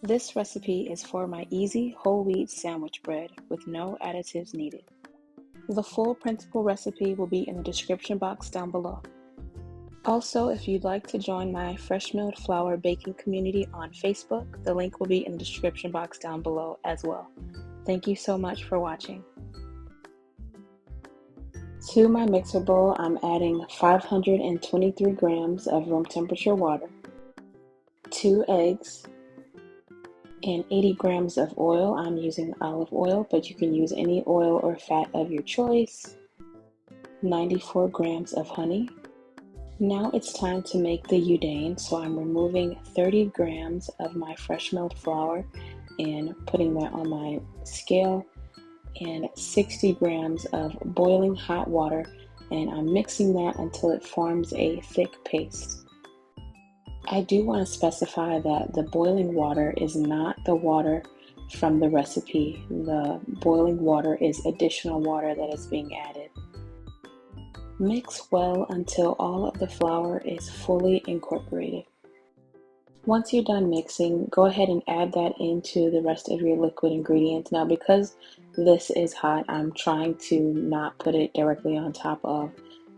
This recipe is for my easy whole wheat sandwich bread with no additives needed. The full principal recipe will be in the description box down below. Also, if you'd like to join my fresh milled flour baking community on Facebook, the link will be in the description box down below as well. Thank you so much for watching. To my mixer bowl, I'm adding 523 grams of room temperature water, 2 eggs, and 80 grams of oil. I'm using olive oil, but you can use any oil or fat of your choice. 94 grams of honey. Now it's time to make the Yudane, so I'm removing 30 grams of my fresh milled flour and putting that on my scale, and 60 grams of boiling hot water, and I'm mixing that until it forms a thick paste. I do want to specify that the boiling water is not the water from the recipe. The boiling water is additional water that is being added. Mix well until all of the flour is fully incorporated. Once you're done mixing, go ahead and add that into the rest of your liquid ingredients. Now, because this is hot, I'm trying to not put it directly on top of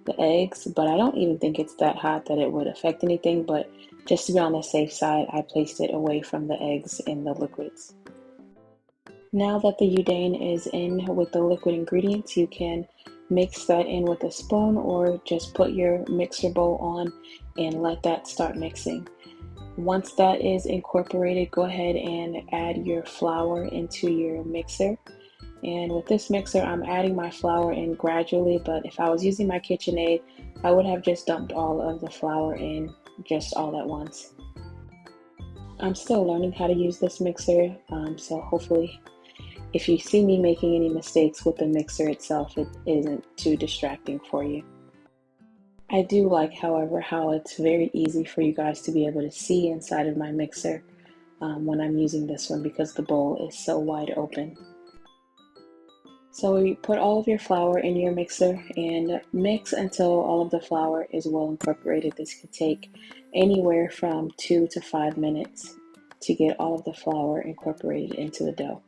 the eggs, but I don't even think it's that hot that it would affect anything, but just to be on the safe side, I placed it away from the eggs in the liquids. Now that the Yudane is in with the liquid ingredients, you can mix that in with a spoon or just put your mixer bowl on and let that start mixing. Once that is incorporated, go ahead and add your flour into your mixer. And with this mixer, I'm adding my flour in gradually, but if I was using my KitchenAid, I would have just dumped all of the flour in just all at once. I'm still learning how to use this mixer, so hopefully if you see me making any mistakes with the mixer itself, it isn't too distracting for you. I do like, however, how it's very easy for you guys to be able to see inside of my mixer when I'm using this one because the bowl is so wide open. So you put all of your flour in your mixer and mix until all of the flour is well incorporated. This could take anywhere from 2 to 5 minutes to get all of the flour incorporated into the dough.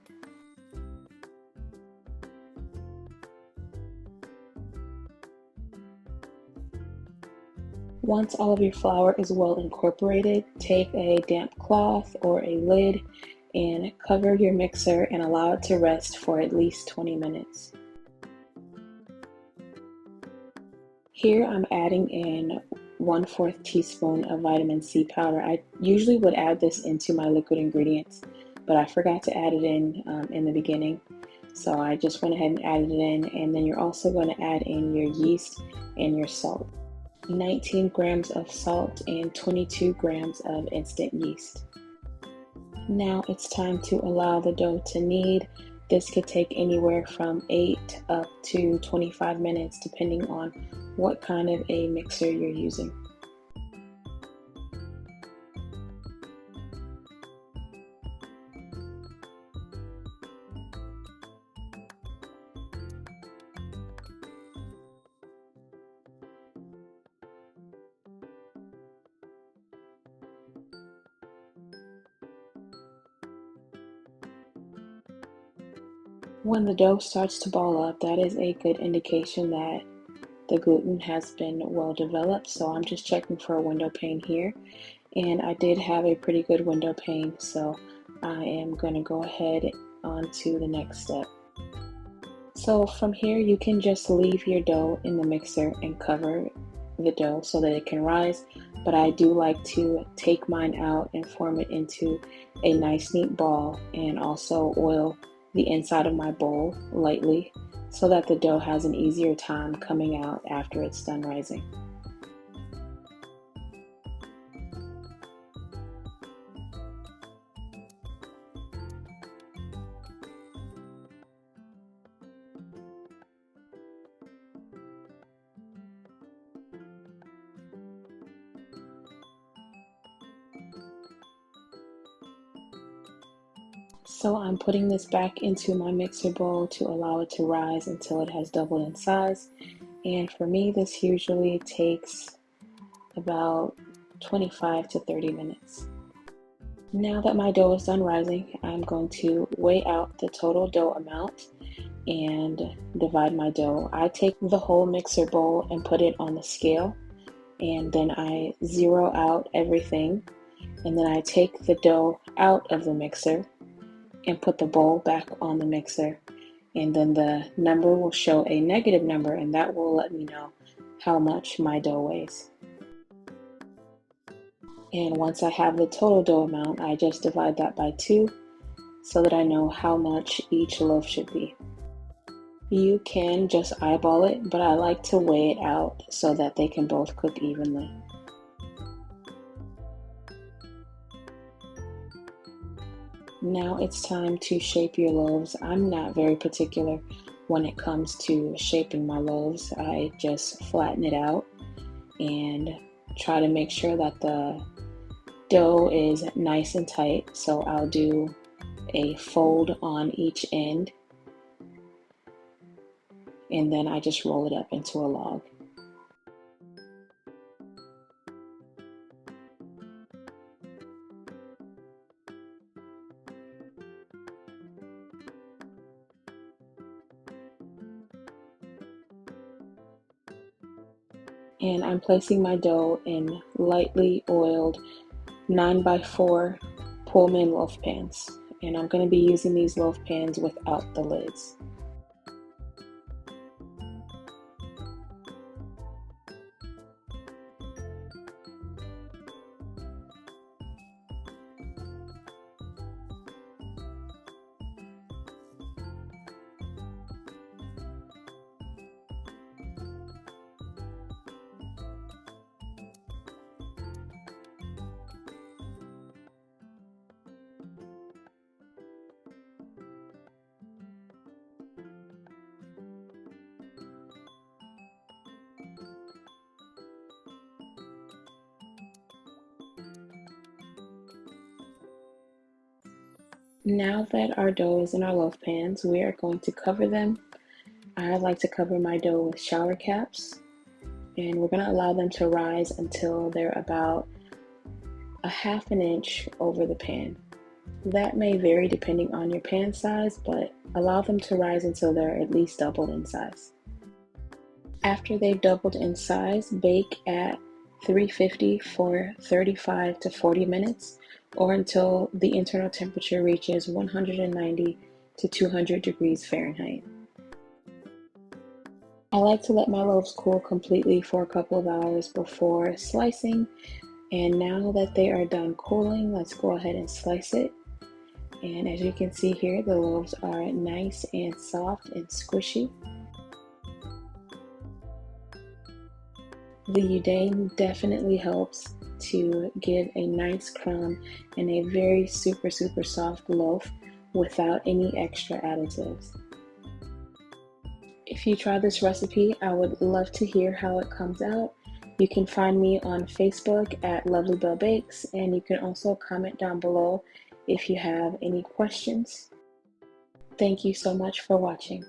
Once all of your flour is well incorporated, take a damp cloth or a lid and cover your mixer and allow it to rest for at least 20 minutes. Here I'm adding in 1/4 teaspoon of vitamin C powder. I usually would add this into my liquid ingredients, but I forgot to add it in the beginning. So I just went ahead and added it in, and then you're also going to add in your yeast and your salt. 19 grams of salt and 22 grams of instant yeast. Now it's time to allow the dough to knead. This could take anywhere from 8 up to 25 minutes depending on what kind of a mixer you're using. When the dough starts to ball up, that is a good indication that the gluten has been well developed. So I'm just checking for a window pane here, and I did have a pretty good window pane, so I am going to go ahead on to the next step. So from here you can just leave your dough in the mixer and cover the dough so that it can rise, but I do like to take mine out and form it into a nice neat ball and also oil the inside of my bowl lightly so that the dough has an easier time coming out after it's done rising. So I'm putting this back into my mixer bowl to allow it to rise until it has doubled in size. And for me, this usually takes about 25 to 30 minutes. Now that my dough is done rising, I'm going to weigh out the total dough amount and divide my dough. I take the whole mixer bowl and put it on the scale, and then I zero out everything, and then I take the dough out of the mixer and put the bowl back on the mixer, and then the number will show a negative number, and that will let me know how much my dough weighs. And once I have the total dough amount, I just divide that by 2 so that I know how much each loaf should be. You can just eyeball it, but I like to weigh it out so that they can both cook evenly. Now it's time to shape your loaves. I'm not very particular when it comes to shaping my loaves. I just flatten it out and try to make sure that the dough is nice and tight. So I'll do a fold on each end, and then I just roll it up into a log. And I'm placing my dough in lightly oiled 9x4 Pullman loaf pans. And I'm going to be using these loaf pans without the lids. Now that our dough is in our loaf pans, we are going to cover them. I like to cover my dough with shower caps, and we're going to allow them to rise until they're about a half an inch over the pan. That may vary depending on your pan size, but allow them to rise until they're at least doubled in size. After they've doubled in size, bake at 350 for 35 to 40 minutes or until the internal temperature reaches 190 to 200 degrees Fahrenheit. I like to let my loaves cool completely for a couple of hours before slicing, and now that they are done cooling, let's go ahead and slice it. And as you can see here, the loaves are nice and soft and squishy. The Yudane definitely helps to give a nice crumb and a very super soft loaf without any extra additives. If you try this recipe, I would love to hear how it comes out. You can find me on Facebook at Lovely Belle Bakes, and you can also comment down below if you have any questions. Thank you so much for watching.